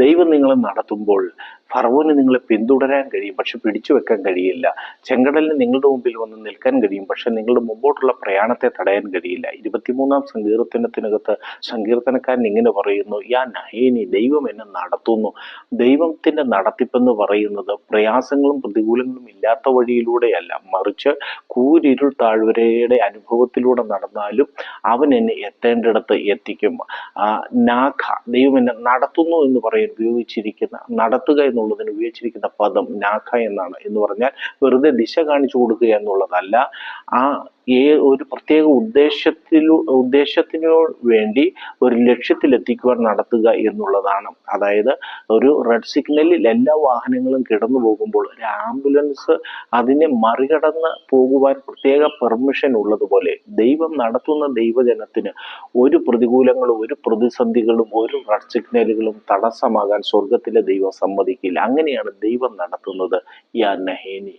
ദൈവം നിങ്ങളെ നടത്തുമ്പോൾ ഫറവോന് നിങ്ങളെ പിന്തുടരാൻ കഴിയും, പക്ഷെ പിടിച്ചു വെക്കാൻ കഴിയില്ല. ചെങ്കടലിന് നിങ്ങളുടെ മുമ്പിൽ വന്ന് നിൽക്കാൻ കഴിയും, പക്ഷെ നിങ്ങളുടെ മുമ്പോട്ടുള്ള പ്രയാണത്തെ തടയാൻ കഴിയില്ല. 23-ാം സങ്കീർത്തനത്തിനകത്ത് സങ്കീർത്തനക്കാരൻ ഇങ്ങനെ പറയുന്നു, യാ നഹേനി, ദൈവം എന്നെ നടത്തുന്നു. ദൈവത്തിന്റെ നടത്തിപ്പെന്ന് പറയുന്നത് പ്രയാസങ്ങളും പ്രതികൂലങ്ങളും ഇല്ലാത്ത വഴിയിലൂടെയല്ല, മറിച്ച് കൂരിരുൾ താഴ്വരയുടെ അനുഭവത്തിലൂടെ നടന്നാലും അവൻ എന്നെ എത്തേണ്ടിടത്ത് എത്തിക്കും. നാഖ, ദൈവം എന്നെ നടത്തുന്നു എന്ന് പറയാൻ ഉപയോഗിച്ചിരിക്കുന്ന, നടത്തുക എന്നുള്ളതിന് ഉപയോഗിച്ചിരിക്കുന്ന പദം നാഖ എന്നാണ്. എന്ന് പറഞ്ഞാൽ വെറുതെ ദിശ കാണിച്ചു കൊടുക്കുക എന്നുള്ളതല്ല, ഒരു പ്രത്യേക ഉദ്ദേശത്തിനു വേണ്ടി ഒരു ലക്ഷ്യത്തിലെത്തിക്കുവാൻ നടത്തുക എന്നുള്ളതാണ്. അതായത് ഒരു റെഡ് സിഗ്നലിൽ എല്ലാ വാഹനങ്ങളും കിടന്നു പോകുമ്പോൾ ഒരു ആംബുലൻസ് അതിനെ മറികടന്ന് പോകുവാൻ പ്രത്യേക പെർമിഷൻ ഉള്ളതുപോലെ ദൈവം നടത്തുന്ന ദൈവജനത്തിന് ഒരു പ്രതികൂലങ്ങളും ഒരു പ്രതിസന്ധികളും ഒരു റെഡ് സിഗ്നലുകളും തടസ്സമാകാൻ സ്വർഗത്തിലെ ദൈവം സമ്മതിക്കില്ല. അങ്ങനെയാണ് ദൈവം നടത്തുന്നത്. യാ നഹേനി.